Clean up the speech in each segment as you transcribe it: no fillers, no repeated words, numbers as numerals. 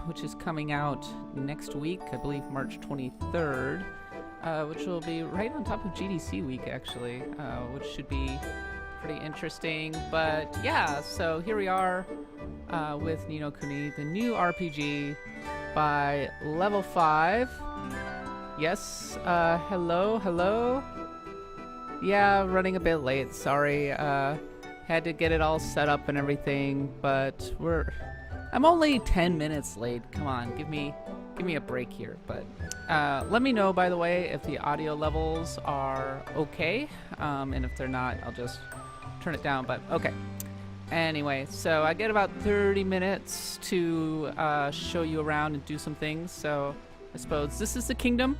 which is coming out next week, I believe March 23rd, which will be right on top of GDC week, actually, which should be pretty interesting. But yeah, so here we are with Ni no Kuni, the new RPG by Level 5. Yes, hello. Yeah, running a bit late, sorry. Had to get it all set up and everything, but I'm only 10 minutes late. Come on, give me a break here. But let me know, by the way, if the audio levels are okay, and if they're not, I'll just turn it down. But okay. Anyway, so I get about 30 minutes to show you around and do some things. So I suppose this is the kingdom.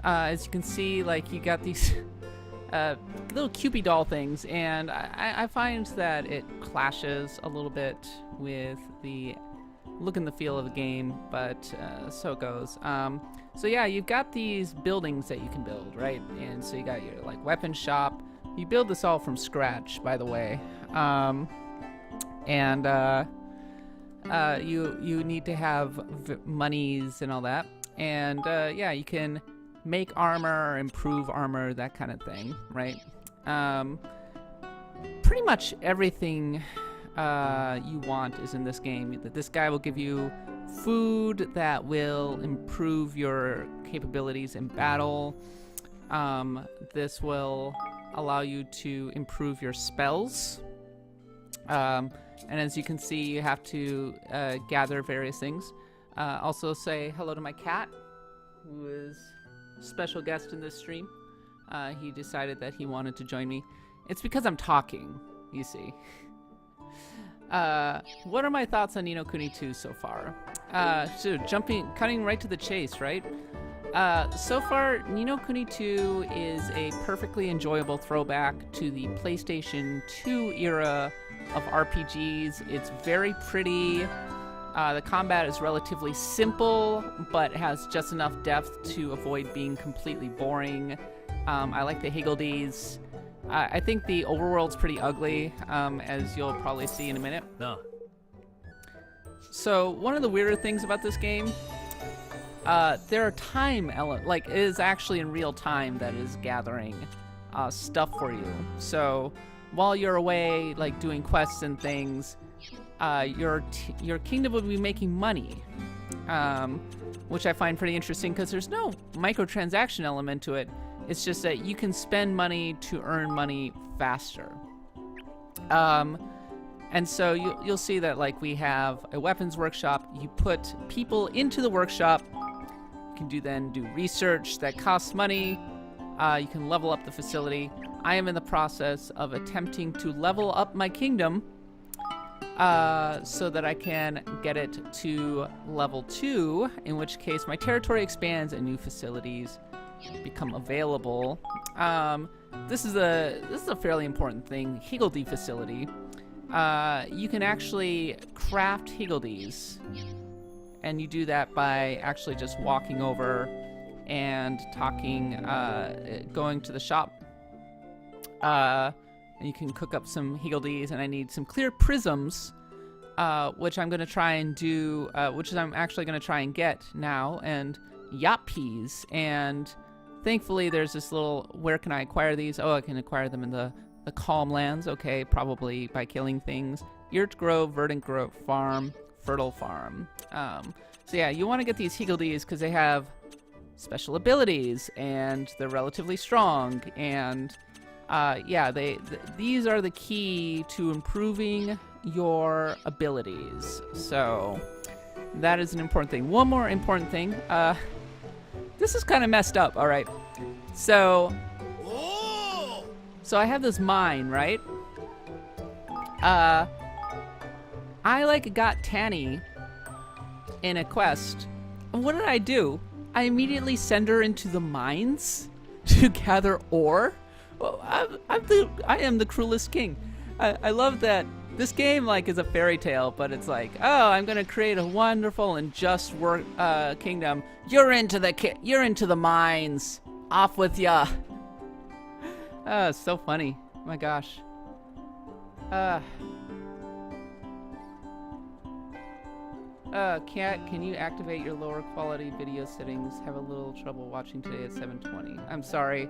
As you can see, like, you got these little Cupid doll things, and I find that it clashes a little bit with the look and the feel of the game, but so it goes. So yeah, you've got these buildings that you can build, right? And so you got your like weapon shop. You build this all from scratch, by the way. You need to have monies and all that, and yeah, you can make armor, improve armor, that kind of thing, right? Pretty much everything you want is in this game. This guy will give you food that will improve your capabilities in battle. This will allow you to improve your spells. And as you can see, you have to gather various things. Also say hello to my cat, who is special guest in this stream. He decided that he wanted to join me. It's because I'm talking, you see. What are my thoughts on Ni no Kuni 2 so far? So cutting right to the chase, right? So far, Ni no Kuni 2 is a perfectly enjoyable throwback to the PlayStation 2 era of RPGs. It's very pretty. The combat is relatively simple, but has just enough depth to avoid being completely boring. I like the higgledies. I think the overworld's pretty ugly, as you'll probably see in a minute. No. So one of the weirder things about this game, there are time elements, like it is actually in real time that is gathering stuff for you. So while you're away, like doing quests and things, your kingdom will be making money, which I find pretty interesting because there's no microtransaction element to it. It's just that you can spend money to earn money faster. And so you'll see that, like, we have a weapons workshop. You put people into the workshop. You can then do research that costs money. You can level up the facility. I am in the process of attempting to level up my kingdom so that I can get it to level 2, in which case my territory expands and new facilities become available. This is a fairly important thing. Higgledy facility. You can actually craft higgledies, and you do that by actually just walking over and talking, going to the shop. And you can cook up some higgledies, and I need some clear prisms, which I'm going to try and do, I'm actually going to try and get now, and yappies, and thankfully there's this little, where can I acquire these? Oh, I can acquire them in the calm lands. Okay, probably by killing things. Yurt Grove, Verdant Grove Farm, Fertile Farm. So yeah, you want to get these higgledies because they have special abilities, and they're relatively strong, and yeah, these are the key to improving your abilities. So that is an important thing. One more important thing. This is kind of messed up. All right. So I have this mine, right? I like got Tanny in a quest. And what did I do? I immediately send her into the mines to gather ore. Well, I am the cruelest king. I love that this game, like, is a fairy tale, but it's like, oh, I'm gonna create a wonderful and just kingdom. You're into the mines. Off with ya. Oh, it's so funny. Oh my gosh. Cat, can you activate your lower quality video settings? Have a little trouble watching today at 7:20. I'm sorry.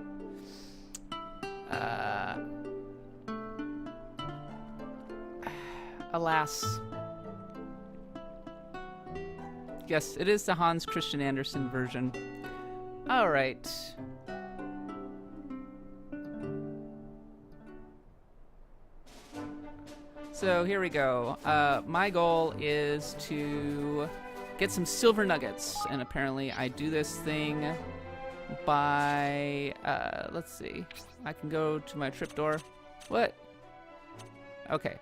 Alas. Yes, it is the Hans Christian Andersen version. All right. So here we go. My goal is to get some silver nuggets, and apparently I do this thing by, let's see. I can go to my trip door. What? Okay.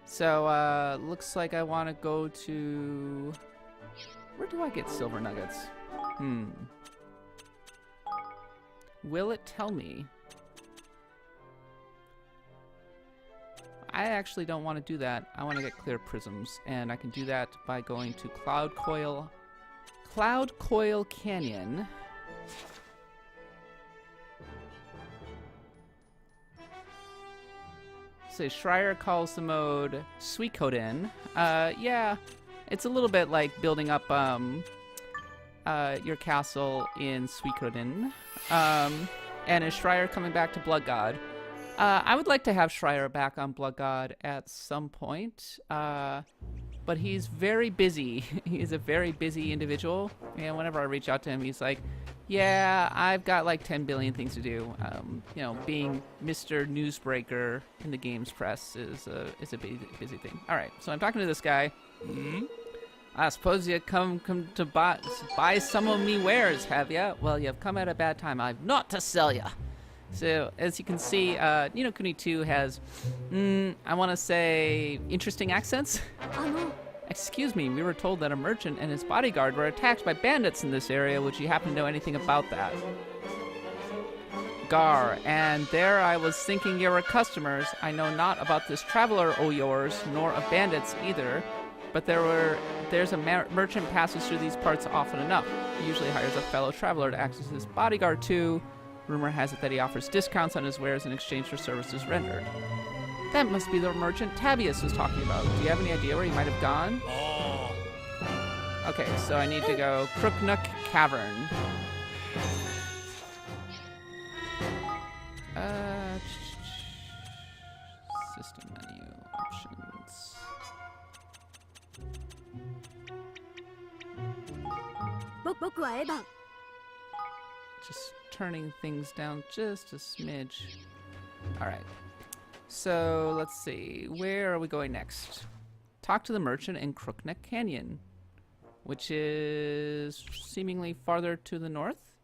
So, looks like I want to go to... Where do I get silver nuggets? Will it tell me? I actually don't want to do that. I want to get clear prisms, and I can do that by going to Cloud Coil Canyon. So Schreier calls the mode Suikoden. Yeah, it's a little bit like building up your castle in Suikoden. And is Schreier coming back to Blood God? I would like to have Schreier back on Blood God at some point, but he's very busy. He's a very busy individual, and whenever I reach out to him, he's like, yeah, I've got like 10 billion things to do. You know, being Mr. Newsbreaker in the games press is a busy thing. All right, so I'm talking to this guy. I suppose you come to buy some of me wares, have ya? Well, you've come at a bad time. I've not to sell ya. So, as you can see, Kuni II has, I want to say, interesting accents. Excuse me, we were told that a merchant and his bodyguard were attacked by bandits in this area. Would you happen to know anything about that? Gar, and there I was thinking you were customers. I know not about this traveler o' yours, nor of bandits either. But there's a merchant passes through these parts often enough. He usually hires a fellow traveler to act as his bodyguard too. Rumor has it that he offers discounts on his wares in exchange for services rendered. That must be the merchant Tabius was talking about. Do you have any idea where he might have gone? Okay, so I need to go Crooknook Cavern. System menu options. Just turning things down just a smidge. All right. So let's see. Where are we going next? Talk to the merchant in Crookneck Canyon, which is seemingly farther to the north.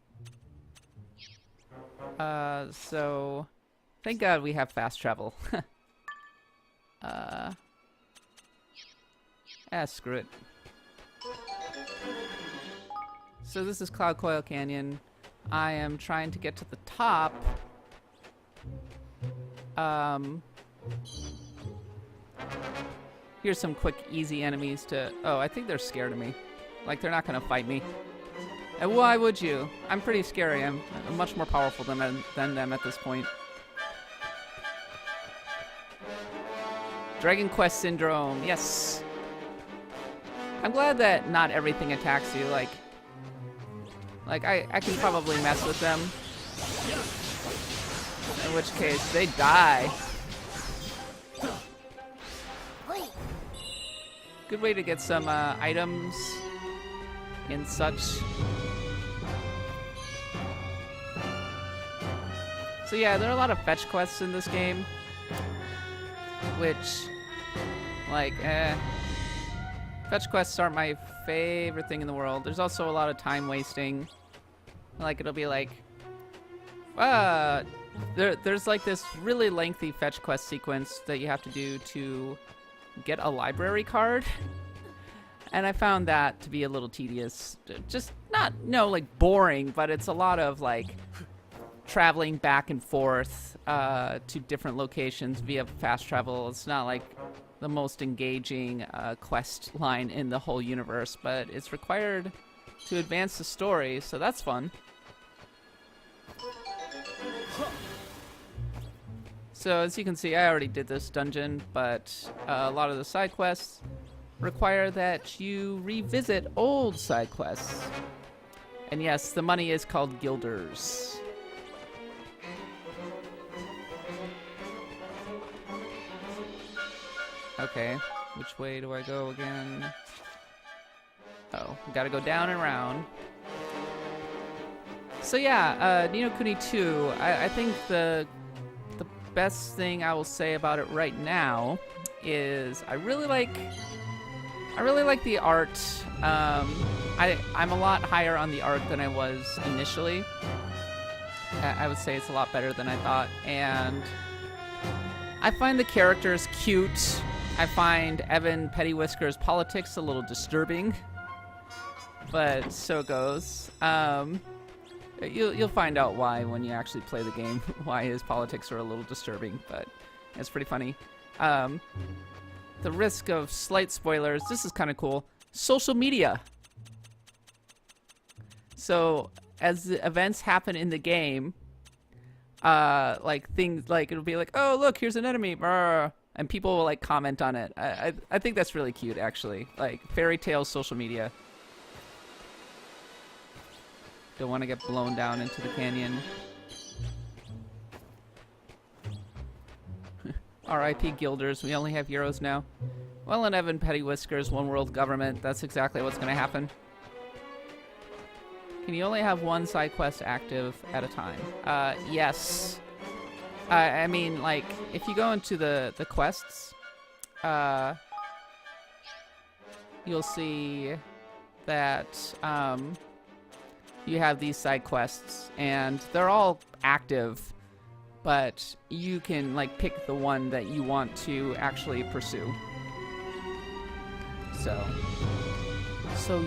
So thank God we have fast travel. Screw it. So this is Cloud Coil Canyon. I am trying to get to the top. Here's some quick, easy enemies to... Oh, I think they're scared of me. Like, they're not gonna fight me. And why would you? I'm pretty scary. I'm much more powerful than them at this point. Dragon Quest Syndrome, yes. I'm glad that not everything attacks you. Like I can probably mess with them. In which case, they die. Good way to get some items and such. So yeah, there are a lot of fetch quests in this game. Which, like, fetch quests aren't my favorite thing in the world. There's also a lot of time wasting. Like, it'll be like, there's like this really lengthy fetch quest sequence that you have to do to get a library card. And I found that to be a little tedious. Just like boring, but it's a lot of like traveling back and forth to different locations via fast travel. It's not like the most engaging quest line in the whole universe, but it's required to advance the story, so that's fun. So as you can see, I already did this dungeon, but a lot of the side quests require that you revisit old side quests. And yes, the money is called guilders. Okay, which way do I go again? Oh, gotta go down and around. So yeah, Ni no Kuni II, I think the best thing I will say about it right now is I really like the art. I'm a lot higher on the art than I was initially. I would say it's a lot better than I thought, and I find the characters cute. I find Evan Pettywhisker's politics a little disturbing, but so it goes. You'll find out why when you actually play the game, why his politics are a little disturbing, but it's pretty funny. The risk of slight spoilers, this is kind of cool. Social media. So as the events happen in the game, like things like it'll be like, oh look, here's an enemy, brr, and people will like comment on it. I think that's really cute, actually. Like fairy tale social media. Don't want to get blown down into the canyon. R.I.P. Guilders. We only have heroes now. Well, in Evan Pettywhisker's one world government, that's exactly what's going to happen. Can you only have one side quest active at a time? Yes. I mean, like, if you go into the quests, you'll see that you have these side quests, and they're all active, but you can like pick the one that you want to actually pursue. So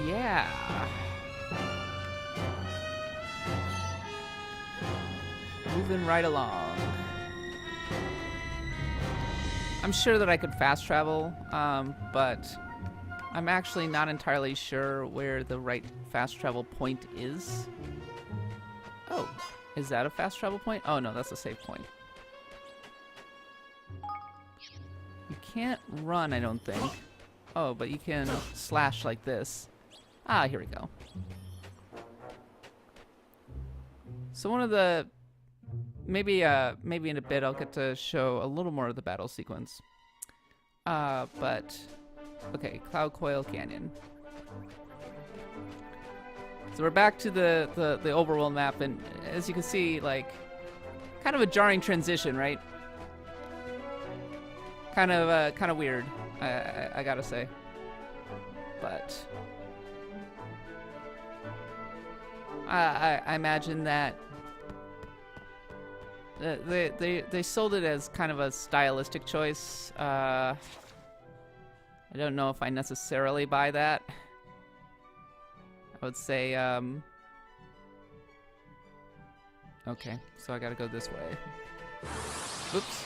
yeah. Moving right along. I'm sure that I could fast travel, but I'm actually not entirely sure where the right fast travel point is. Oh, is that a fast travel point? Oh no, that's a save point. You can't run, I don't think. Oh, but you can slash like this. Ah, here we go. So one of the... Maybe in a bit I'll get to show a little more of the battle sequence. But... Okay, Cloud Coil Canyon. So we're back to the overworld map, and as you can see, like, kind of a jarring transition, right? Kind of weird, I gotta say. But I imagine that they sold it as kind of a stylistic choice. I don't know if I necessarily buy that. I would say, okay, so I gotta go this way. Oops.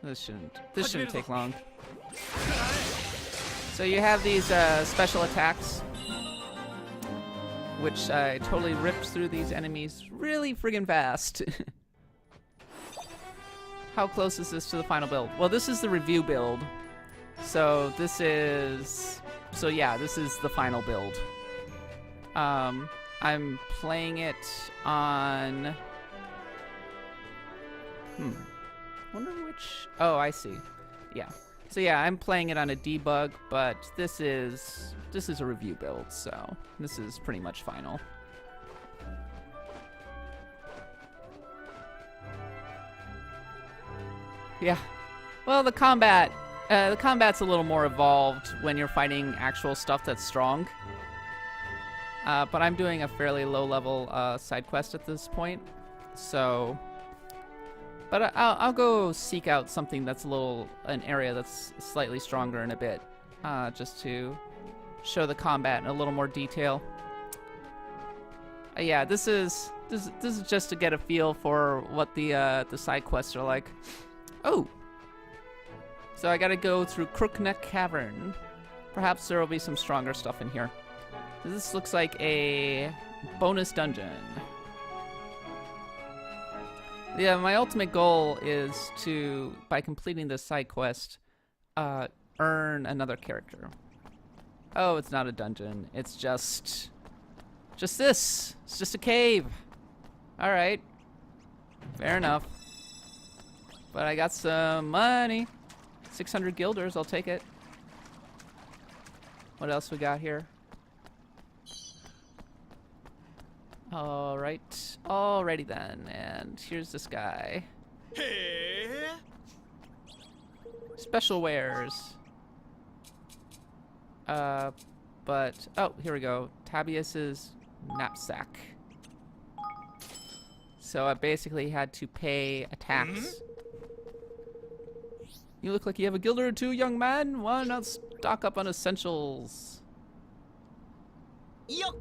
This shouldn't take long. So you have these special attacks, which totally rips through these enemies really friggin' fast. How close is this to the final build? Well, this is the review build. So this is the final build. I'm playing it on... Wonder which... Oh, I see. Yeah. So yeah, I'm playing it on a debug, but this is a review build, so this is pretty much final. Yeah. Well, the combat's a little more evolved when you're fighting actual stuff that's strong. But I'm doing a fairly low-level side quest at this point, so... But I'll go seek out something that's an area that's slightly stronger in a bit, just to show the combat in a little more detail. Yeah, this is just to get a feel for what the side quests are like. Oh, so I gotta go through Crookneck Cavern. Perhaps there will be some stronger stuff in here. This looks like a bonus dungeon. Yeah, my ultimate goal is to, by completing this side quest, earn another character. Oh, it's not a dungeon. It's just this. It's just a cave. All right. Fair enough. But I got some money. 600 guilders, I'll take it. What else we got here? All right. Alrighty then. And here's this guy. Special wares. But, oh, here we go. Tabius's knapsack. So I basically had to pay a tax. You look like you have a guilder or two, young man. Why not stock up on essentials? Yup.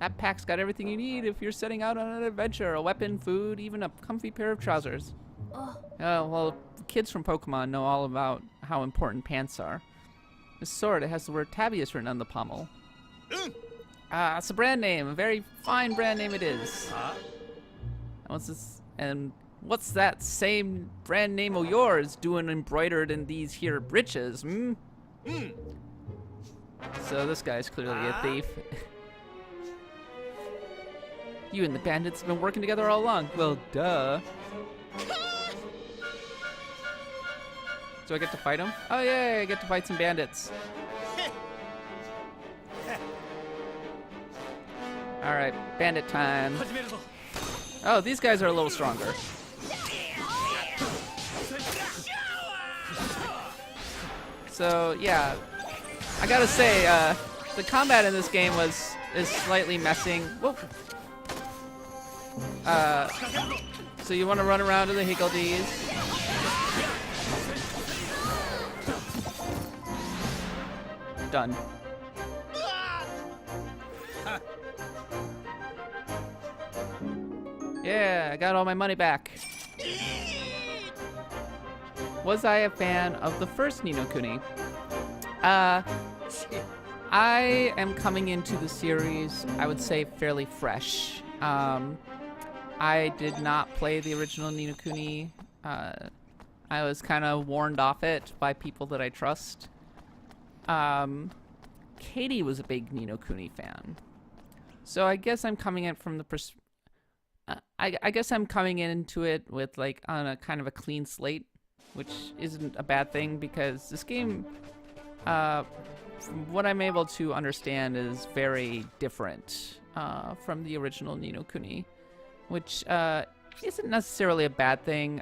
That pack's got everything you need if you're setting out on an adventure. A weapon, food, even a comfy pair of trousers. Well, kids from Pokemon know all about how important pants are. This sword, it has the word Tabius written on the pommel. It's a brand name. A very fine brand name it is. And what's that same brand name of yours doing embroidered in these here breeches, hmm? So this guy's clearly a thief. You and the bandits have been working together all along. Well, duh. Do I get to fight them? Oh, yeah, I get to fight some bandits. All right, bandit time. Oh, these guys are a little stronger. So, yeah. I gotta say, the combat in this game is slightly messing. Whoa. So you want to run around to the higgledies. Done. Yeah, I got all my money back. Was I a fan of the first Ni no Kuni? I am coming into the series, I would say, fairly fresh. I did not play the original Ni no Kuni. I was kind of warned off it by people that I trust. Katie was a big Ni no Kuni fan. So I guess I'm coming in from the I guess I'm coming into it with like on a kind of a clean slate, which isn't a bad thing because this game, from what I'm able to understand, is very different from the original Ni no Kuni, which isn't necessarily a bad thing.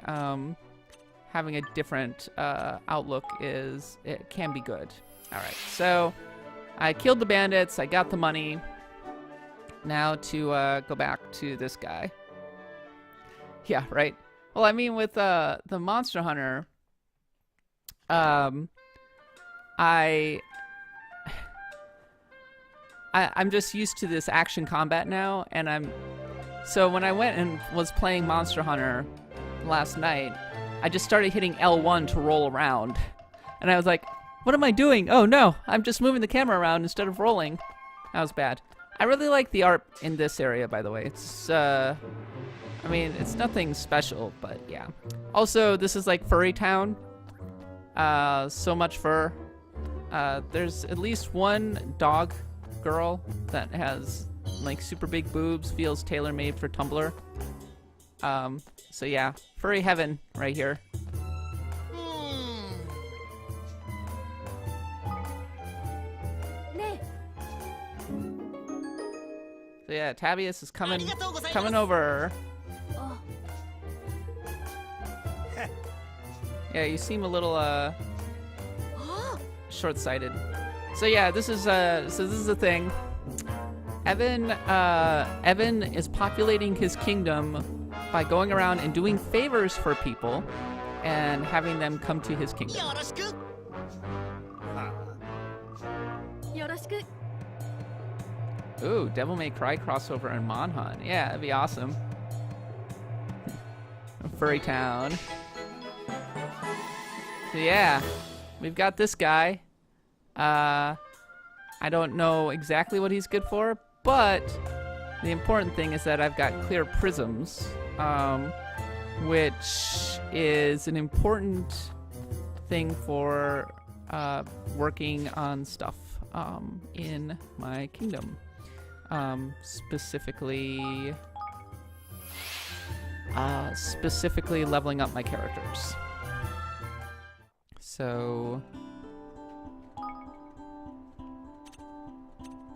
Having a different outlook it can be good. All right, so I killed the bandits. I got the money. Now to go back to this guy. Yeah, right. Well, I mean, with the Monster Hunter, I'm just used to this action combat now, and so when I went and was playing Monster Hunter last night, I just started hitting L1 to roll around, and I was like, what am I doing? Oh no, I'm just moving the camera around instead of rolling. That was bad. I really like the art in this area, by the way. It's I mean, it's nothing special, but yeah. Also, this is like Furry Town. So much fur. There's at least one dog girl that has like super big boobs, feels tailor-made for Tumblr. So yeah, furry heaven right here. So yeah, Tabius is coming over. Yeah, you seem a little short-sighted. So yeah, this is a thing. Evan is populating his kingdom by going around and doing favors for people and having them come to his kingdom. Ooh, Devil May Cry crossover and Monhunt. Yeah, that'd be awesome. Furry Town. So yeah, we've got this guy. I don't know exactly what he's good for, but the important thing is that I've got clear prisms, which is an important thing for working on stuff in my kingdom. Specifically leveling up my characters. So,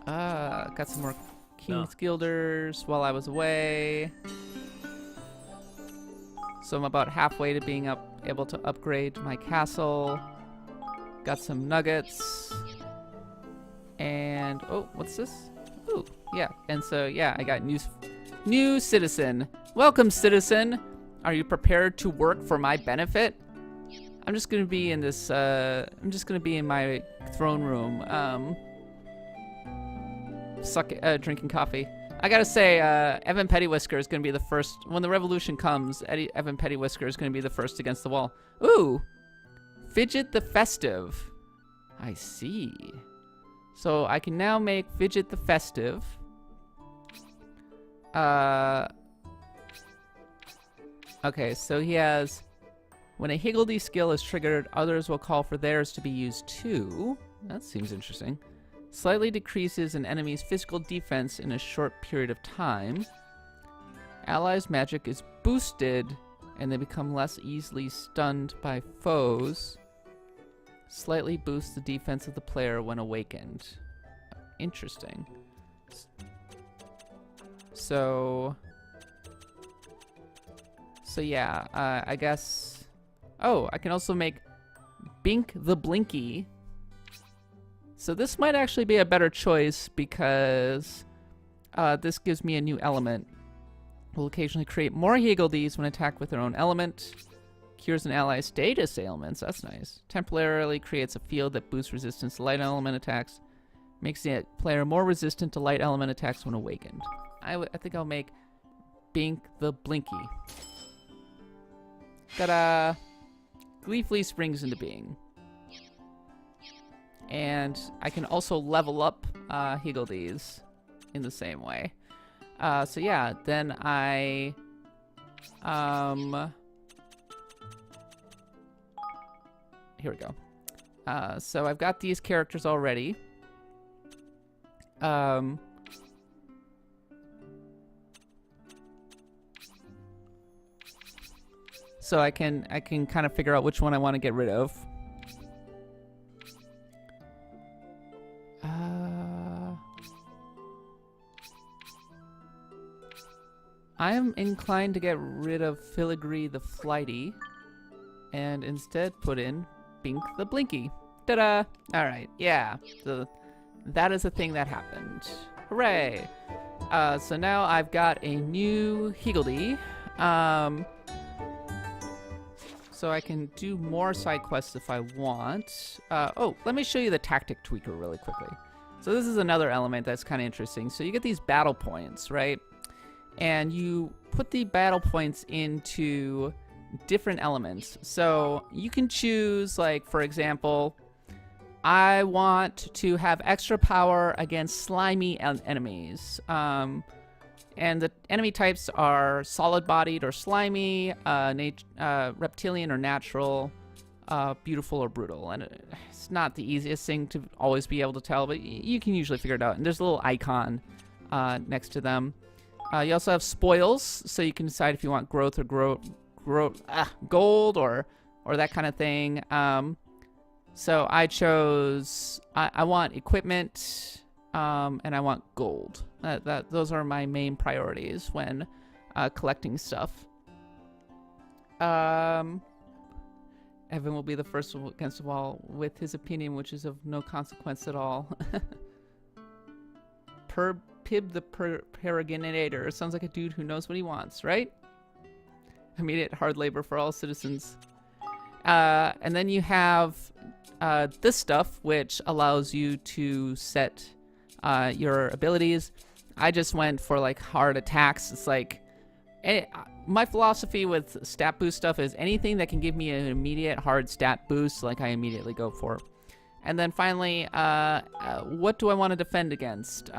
got some more King's Guilders while I was away. So I'm about halfway to being able to upgrade my castle. Got some nuggets. And, oh, what's this? Ooh, yeah. And so, yeah, I got new citizen. Welcome, citizen. Are you prepared to work for my benefit? I'm just gonna be in this, I'm just gonna be in my throne room, drinking coffee. I gotta say, Evan Pettywhisker is gonna be the first, when the revolution comes, Evan Pettywhisker is gonna be the first against the wall. Ooh! Fidget the Festive. I see. So I can now make Fidget the Festive. Okay, so he has, when a Higgledy skill is triggered, others will call for theirs to be used too. That seems interesting. Slightly decreases an enemy's physical defense in a short period of time. Allies' magic is boosted, and they become less easily stunned by foes. Slightly boosts the defense of the player when awakened. Interesting. So yeah, I guess... Oh, I can also make Bink the Blinky. So this might actually be a better choice because this gives me a new element. Will occasionally create more Higgledies when attacked with their own element. Cures an ally's status ailments. That's nice. Temporarily creates a field that boosts resistance to light element attacks. Makes the player more resistant to light element attacks when awakened. I think I'll make Bink the Blinky. Ta-da! Gleefully springs into being. And I can also level up Higgledies in the same way. So yeah, then I... Here we go. So I've got these characters already. So I can kind of figure out which one I want to get rid of. I am inclined to get rid of Filigree the Flighty and instead put in Bink the Blinky. Ta-da! Alright, yeah. So that is a thing that happened. Hooray! So now I've got a new Higgledy. So I can do more side quests if I want. Oh, let me show you the tactic tweaker really quickly. So this is another element that's kind of interesting. So you get these battle points, right? And you put the battle points into different elements. So you can choose, like, for example, I want to have extra power against slimy enemies. And the enemy types are solid-bodied or slimy, reptilian or natural, beautiful or brutal. And it's not the easiest thing to always be able to tell, but you can usually figure it out. And there's a little icon next to them. You also have spoils, so you can decide if you want growth or gold or that kind of thing. So I chose, I want equipment, and I want gold. Those are my main priorities when collecting stuff. Evan will be the first against the wall with his opinion, which is of no consequence at all. Pib the Peregrinator sounds like a dude who knows what he wants, right? Immediate hard labor for all citizens. And then you have this stuff, which allows you to set your abilities. I just went for like hard attacks. It's like my philosophy with stat boost stuff is anything that can give me an immediate hard stat boost, like I immediately go for. And then finally, what do I want to defend against?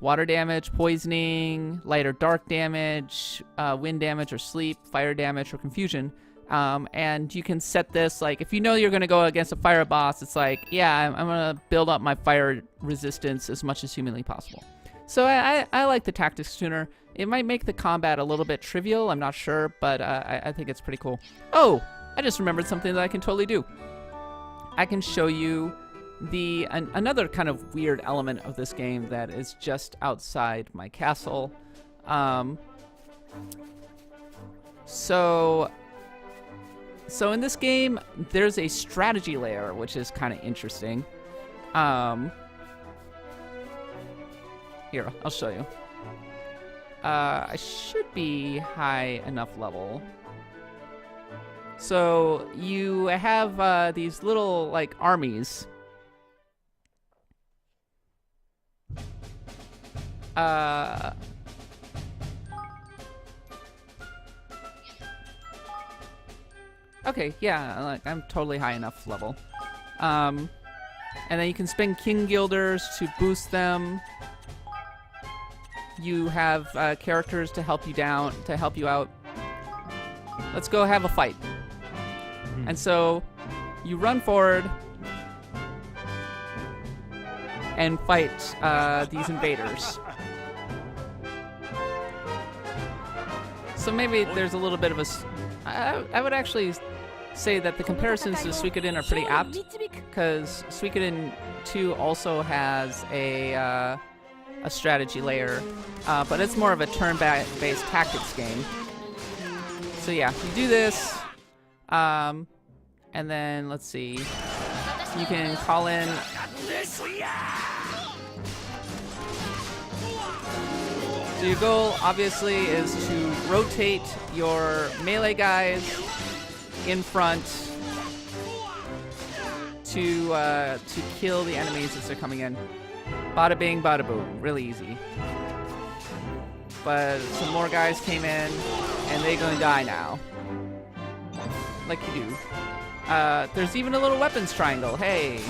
water damage, poisoning, light or dark damage, wind damage or sleep, fire damage or confusion. And you can set this, like, if you know you're going to go against a fire boss, it's like, yeah, I'm going to build up my fire resistance as much as humanly possible. So I like the tactics tuner. It might make the combat a little bit trivial, I'm not sure, but I think it's pretty cool. Oh, I just remembered something that I can totally do. I can show you another kind of weird element of this game that is just outside my castle. So in this game, there's a strategy layer, which is kind of interesting. Here, I'll show you. I should be high enough level. So you have these little, like, armies. Okay, yeah, like, I'm totally high enough level. And then you can spend King Guilders to boost them. You have characters to help you out. Let's go have a fight. And so you run forward and fight these invaders. So maybe there's a little bit of a... I would actually say that the comparisons to Suikoden are pretty apt, because Suikoden 2 also has a strategy layer, but it's more of a turn-based tactics game. So yeah, you do this, and then let's see, you can call in. So your goal, obviously, is to rotate your melee guys in front to kill the enemies as they're coming in. Bada bing, bada boom. Really easy. But some more guys came in, and they're gonna die now. Like you do. There's even a little weapons triangle. Hey.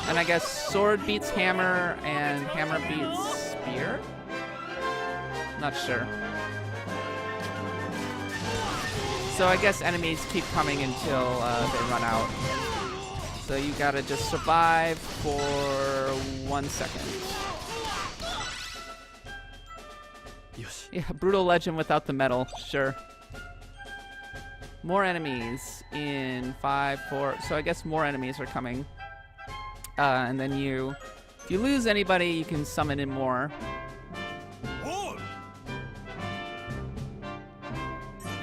And I guess sword beats hammer, and hammer beats spear? Not sure. So I guess enemies keep coming until they run out. So you gotta just survive for 1 second. Yeah, brutal legend without the metal, sure. More enemies in 5, 4, so I guess more enemies are coming. And then if you lose anybody, you can summon in more.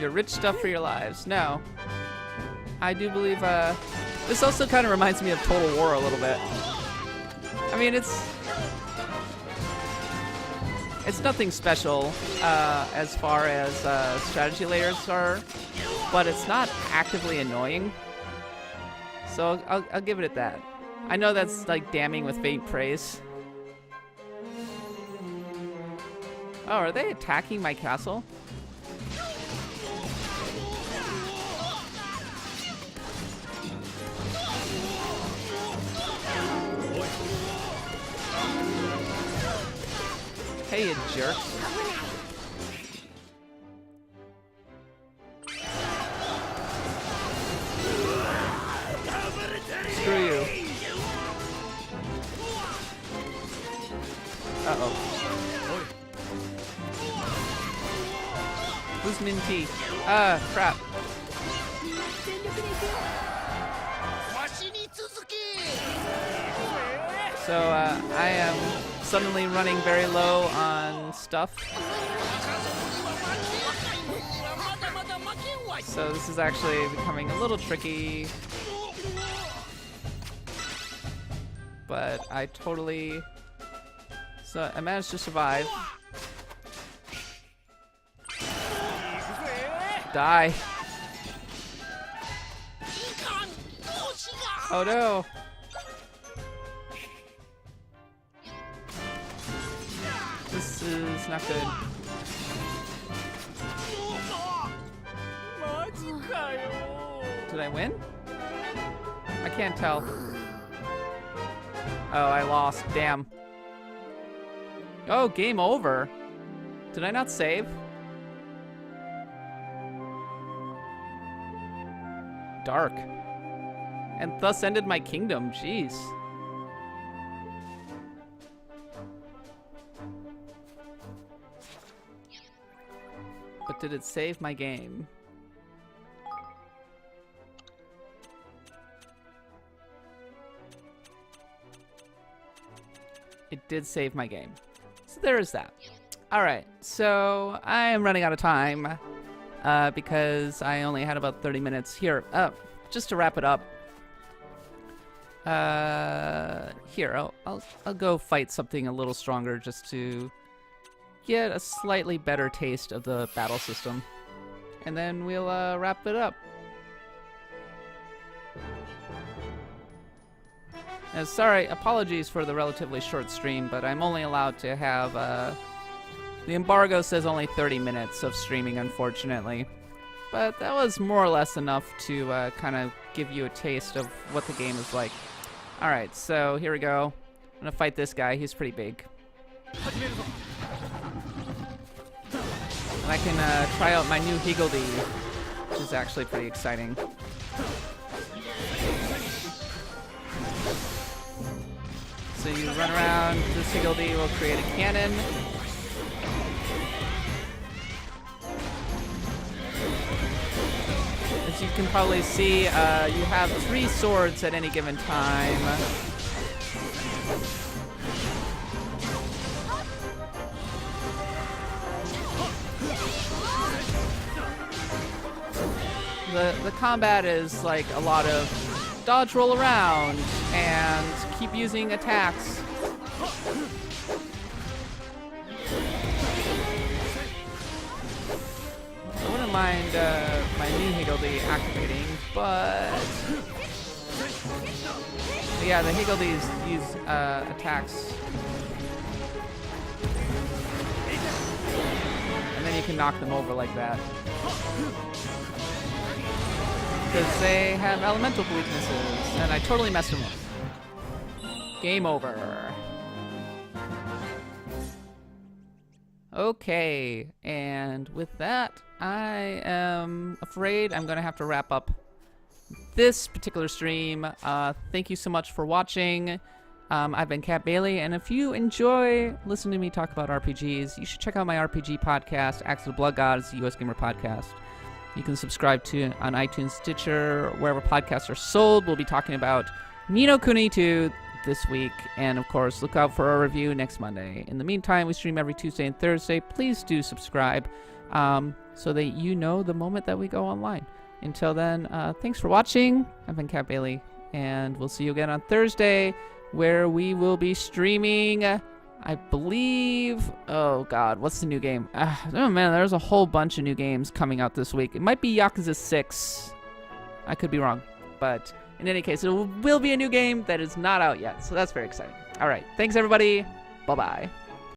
Your rich stuff for your lives. No. I do believe, this also kind of reminds me of Total War a little bit. I mean, it's nothing special as far as strategy layers are, but it's not actively annoying. So I'll give it at that. I know that's like damning with faint praise. Oh, are they attacking my castle? Hey, you jerk. Screw you. Uh-oh. Who's Minty? Ah, crap. So, I am suddenly running very low on stuff. So this is actually becoming a little tricky. But I totally... So I managed to survive. Die. Oh no. This is not good. Did I win? I can't tell. Oh, I lost. Damn. Oh, game over. Did I not save? Dark. And thus ended my kingdom. Jeez. But did it save my game? It did save my game. So there is that. Alright, so I am running out of time because I only had about 30 minutes. Here, just to wrap it up. Here, I'll go fight something a little stronger just to get a slightly better taste of the battle system. And then we'll wrap it up. Sorry, apologies for the relatively short stream, but I'm only allowed to have, the embargo says only 30 minutes of streaming, unfortunately. But that was more or less enough to kind of give you a taste of what the game is like. Alright, so here we go. I'm gonna fight this guy, he's pretty big. And I can try out my new Higgledy, which is actually pretty exciting. So you run around, this Higgledy will create a cannon. As you can probably see, you have 3 swords at any given time. The combat is like a lot of dodge, roll around, and keep using attacks. I wouldn't mind my new Higgledy activating, but yeah, the Higgledies use attacks. And then you can knock them over like that. Because they have elemental weaknesses, and I totally messed them up. Game over. Okay, and with that, I am afraid I'm going to have to wrap up this particular stream. Thank you so much for watching. I've been Cat Bailey, and if you enjoy listening to me talk about RPGs, you should check out my RPG podcast, Axe of the Blood Gods, the US Gamer Podcast. You can subscribe to on iTunes, Stitcher, wherever podcasts are sold. We'll be talking about Kuni II this week, and of course, look out for our review next Monday. In the meantime, we stream every Tuesday and Thursday. Please do subscribe so that you know the moment that we go online. Until then, thanks for watching. I've been Cat Bailey, and we'll see you again on Thursday, where we will be streaming, I believe, oh god, what's the new game? Oh man, there's a whole bunch of new games coming out this week. It might be Yakuza 6. I could be wrong, but in any case, it will be a new game that is not out yet, so that's very exciting. Alright, thanks everybody, bye-bye.